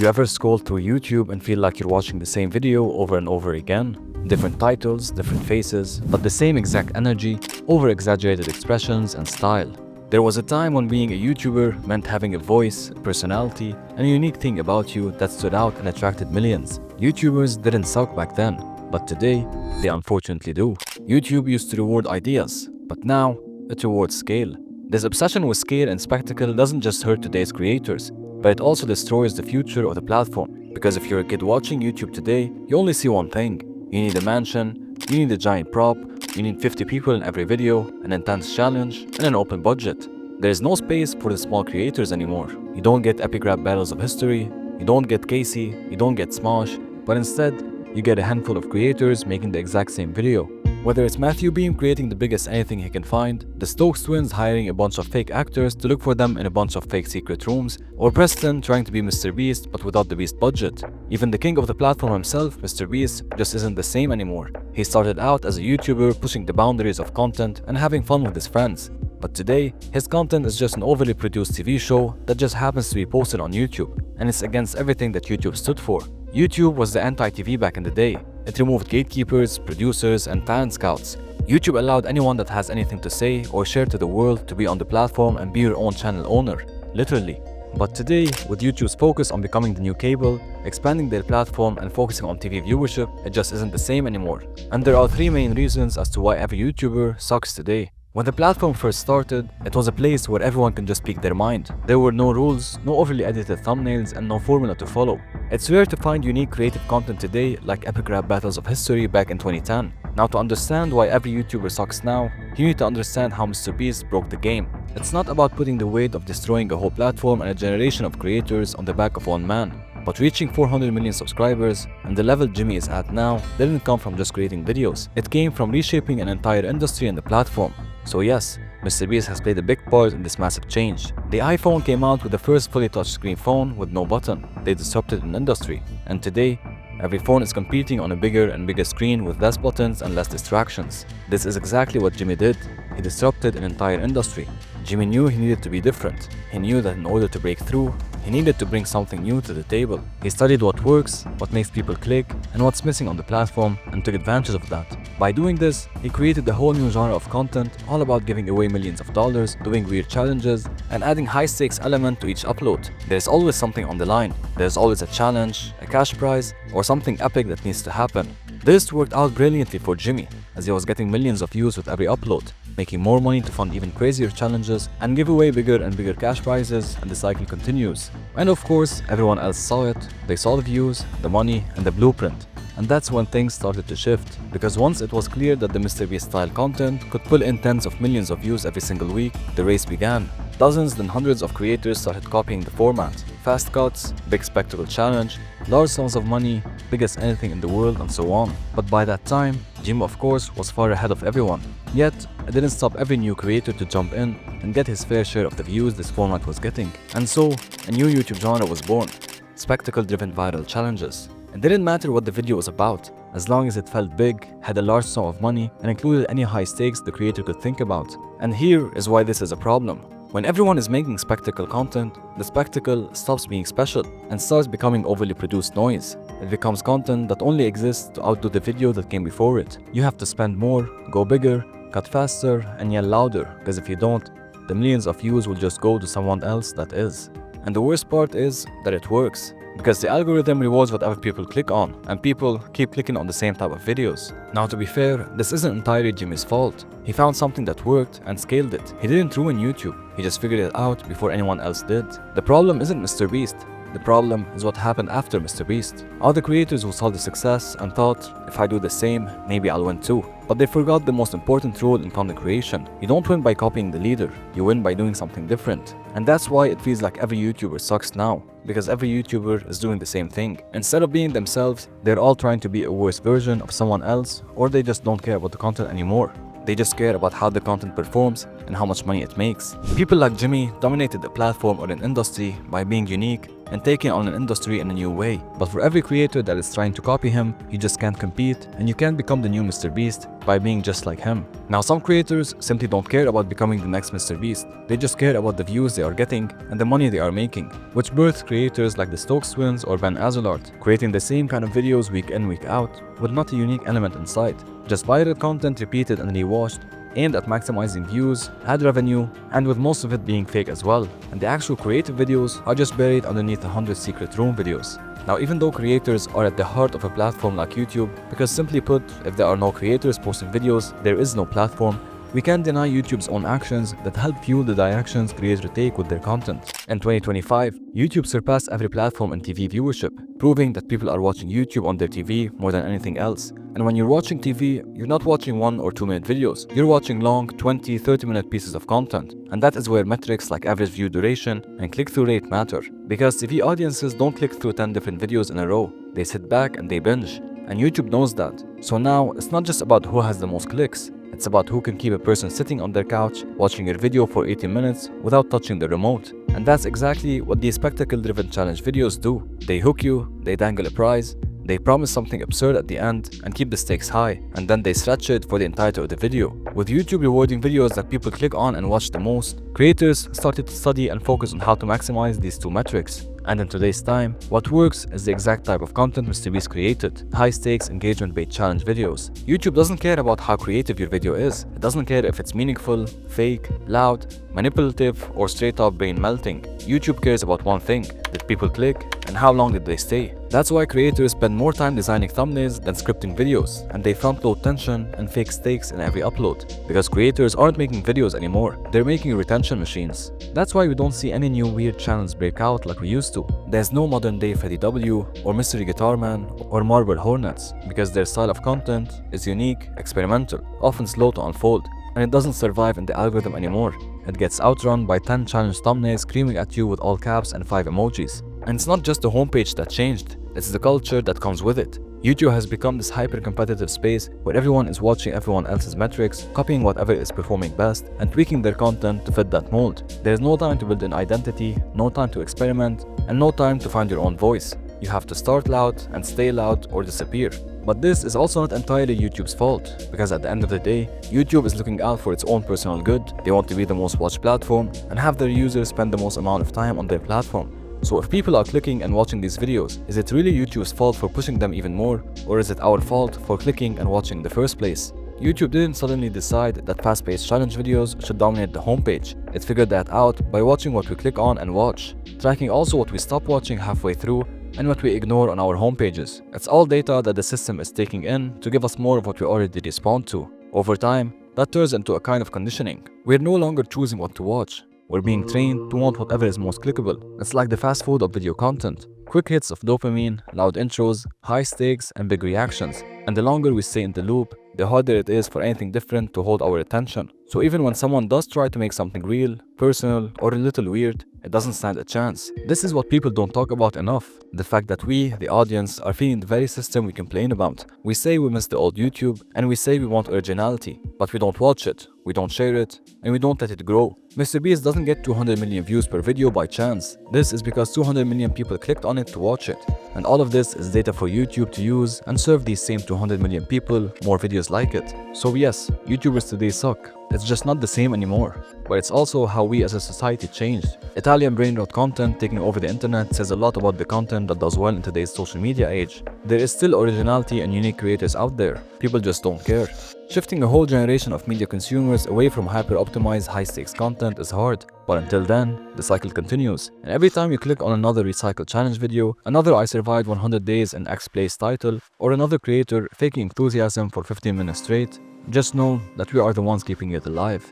You ever scroll through YouTube and feel like you're watching the same video over and over again? Different titles, different faces, but the same exact energy, over-exaggerated expressions and style. There was a time when being a YouTuber meant having a voice, a personality, and a unique thing about you that stood out and attracted millions. YouTubers didn't suck back then, but today, they unfortunately do. YouTube used to reward ideas, but now, it rewards scale. This obsession with scale and spectacle doesn't just hurt today's creators, but it also destroys the future of the platform. Because if you're a kid watching YouTube today, you only see one thing. You need a mansion, you need a giant prop, you need 50 people in every video, an intense challenge, and an open budget. There is no space for the small creators anymore. You don't get epic rap battles of history, you don't get Casey, you don't get Smosh, but instead, you get a handful of creators making the exact same video. Whether it's Matthew Beam creating the biggest anything he can find, the Stokes twins hiring a bunch of fake actors to look for them in a bunch of fake secret rooms, or Preston trying to be Mr. Beast but without the Beast budget. Even the king of the platform himself, Mr. Beast, just isn't the same anymore. He started out as a YouTuber pushing the boundaries of content and having fun with his friends. But today, his content is just an overly produced TV show that just happens to be posted on YouTube, and it's against everything that YouTube stood for. YouTube was the anti-TV back in the day. It removed gatekeepers, producers, and talent scouts. YouTube allowed anyone that has anything to say or share to the world to be on the platform and be your own channel owner, literally. But today, with YouTube's focus on becoming the new cable, expanding their platform and focusing on TV viewership, it just isn't the same anymore. And there are three main reasons as to why every YouTuber sucks today. When the platform first started, it was a place where everyone can just speak their mind. There were no rules, no overly edited thumbnails, and no formula to follow. It's rare to find unique creative content today like epic rap battles of history back in 2010. Now, to understand why every YouTuber sucks now, you need to understand how Mr. Beast broke the game. It's not about putting the weight of destroying a whole platform and a generation of creators on the back of one man. But reaching 400 million subscribers and the level Jimmy is at now didn't come from just creating videos. It came from reshaping an entire industry and the platform. So yes, Mr. Beast has played a big part in this massive change. The iPhone came out with the first fully touchscreen phone with no button. They disrupted an industry. And today, every phone is competing on a bigger and bigger screen with less buttons and less distractions. This is exactly what Jimmy did. He disrupted an entire industry. Jimmy knew he needed to be different. He knew that in order to break through, he needed to bring something new to the table. He studied what works, what makes people click, and what's missing on the platform, and took advantage of that. By doing this, he created a whole new genre of content all about giving away millions of dollars, doing weird challenges, and adding high-stakes element to each upload. There's always something on the line. There's always a challenge, a cash prize, or something epic that needs to happen. This worked out brilliantly for Jimmy, as he was getting millions of views with every upload, making more money to fund even crazier challenges and give away bigger and bigger cash prizes, and the cycle continues. And of course, everyone else saw it. They saw the views, the money, and the blueprint. And that's when things started to shift, because once it was clear that the Mr. Beast style content could pull in tens of millions of views every single week, the race began. Dozens then hundreds of creators started copying the format. Fast cuts, big spectacle challenge, large sums of money, biggest anything in the world, and so on. But by that time, Jimmy of course was far ahead of everyone. Yet, it didn't stop every new creator to jump in and get his fair share of the views this format was getting. And so, a new YouTube genre was born. Spectacle-driven viral challenges. It didn't matter what the video was about, as long as it felt big, had a large sum of money, and included any high stakes the creator could think about. And here is why this is a problem. When everyone is making spectacle content, the spectacle stops being special and starts becoming overly produced noise. It becomes content that only exists to outdo the video that came before it. You have to spend more, go bigger, cut faster, and yell louder, because if you don't, the millions of views will just go to someone else that is. And the worst part is that it works, because the algorithm rewards whatever people click on, and people keep clicking on the same type of videos. Now, to be fair, this isn't entirely Jimmy's fault. He found something that worked and scaled it. He didn't ruin YouTube, he just figured it out before anyone else did. The problem isn't Mr. Beast. The problem is what happened after Mr. Beast. All the creators who saw the success and thought, if I do the same, maybe I'll win too. But they forgot the most important rule in content creation. You don't win by copying the leader, you win by doing something different. And that's why it feels like every YouTuber sucks now, because every YouTuber is doing the same thing. Instead of being themselves, they're all trying to be a worse version of someone else, or they just don't care about the content anymore. They just care about how the content performs and how much money it makes. People like Jimmy dominated a platform or an industry by being unique, and taking on an industry in a new way. But for every creator that is trying to copy him, you just can't compete, and you can't become the new Mr. Beast by being just like him. Now, some creators simply don't care about becoming the next Mr. Beast. They just care about the views they are getting and the money they are making, which birthed creators like the Stokes twins or Ben Azulart, creating the same kind of videos week in, week out, with not a unique element inside, just viral content repeated and rewatched, aimed at maximizing views, ad revenue, and with most of it being fake as well. And the actual creative videos are just buried underneath 100 secret room videos. Now, even though creators are at the heart of a platform like YouTube, because simply put, if there are no creators posting videos, there is no platform, we can't deny YouTube's own actions that help fuel the directions creators take with their content. In 2025, YouTube surpassed every platform in TV viewership, proving that people are watching YouTube on their TV more than anything else. And when you're watching TV, you're not watching 1 or 2 minute videos, you're watching long 20, 30 minute pieces of content. And that is where metrics like average view duration and click-through rate matter. Because TV audiences don't click through 10 different videos in a row, they sit back and they binge. And YouTube knows that. So now, it's not just about who has the most clicks, it's about who can keep a person sitting on their couch watching your video for 80 minutes without touching the remote. And that's exactly what these spectacle-driven challenge videos do. They hook you, they dangle a prize, they promise something absurd at the end and keep the stakes high, and then they stretch it for the entirety of the video. With YouTube rewarding videos that people click on and watch the most, creators started to study and focus on how to maximize these two metrics. And in today's time, what works is the exact type of content Mr. Beast created: high-stakes, engagement-based challenge videos. YouTube doesn't care about how creative your video is. It doesn't care if it's meaningful, fake, loud, manipulative, or straight-up brain-melting. YouTube cares about one thing: did people click, and how long did they stay? That's why creators spend more time designing thumbnails than scripting videos, and they front-load tension and fake stakes in every upload. Because creators aren't making videos anymore, they're making retention machines. That's why we don't see any new weird channels break out like we used to. There's no modern-day Freddie W, or Mystery Guitar Man, or Marble Hornets, because their style of content is unique, experimental, often slow to unfold, and it doesn't survive in the algorithm anymore. It gets outrun by 10 challenge thumbnails screaming at you with all caps and 5 emojis. And it's not just the homepage that changed, it's the culture that comes with it. YouTube has become this hyper-competitive space where everyone is watching everyone else's metrics, copying whatever is performing best, and tweaking their content to fit that mold. There's no time to build an identity, no time to experiment, and no time to find your own voice. You have to start loud and stay loud or disappear. But this is also not entirely YouTube's fault, because at the end of the day, YouTube is looking out for its own personal good. They want to be the most watched platform and have their users spend the most amount of time on their platform. So if people are clicking and watching these videos, is it really YouTube's fault for pushing them even more, or is it our fault for clicking and watching in the first place? YouTube didn't suddenly decide that fast-paced challenge videos should dominate the homepage. It figured that out by watching what we click on and watch, tracking also what we stop watching halfway through and what we ignore on our homepages. It's all data that the system is taking in to give us more of what we already respond to. Over time, that turns into a kind of conditioning. We're no longer choosing what to watch. We're being trained to want whatever is most clickable. It's like the fast food of video content. Quick hits of dopamine, loud intros, high stakes, and big reactions. And the longer we stay in the loop, the harder it is for anything different to hold our attention. So even when someone does try to make something real, personal, or a little weird, it doesn't stand a chance. This is what people don't talk about enough. The fact that we, the audience, are feeding the very system we complain about. We say we miss the old YouTube, and we say we want originality, but we don't watch it, we don't share it, and we don't let it grow. Mr. Beast doesn't get 200 million views per video by chance. This is because 200 million people clicked on it to watch it. And all of this is data for YouTube to use and serve these same 200 million people more videos like it. So yes, YouTubers today suck. It's just not the same anymore. But it's also how we as a society changed. Italian brain rot content taking over the internet says a lot about the content that does well in today's social media age. There is still originality and unique creators out there. People just don't care. Shifting a whole generation of media consumers away from hyper-optimized high-stakes content is hard, but until then, the cycle continues. And every time you click on another recycled challenge video, another I survived 100 days in X place title, or another creator faking enthusiasm for 15 minutes straight, just know that we are the ones keeping it alive.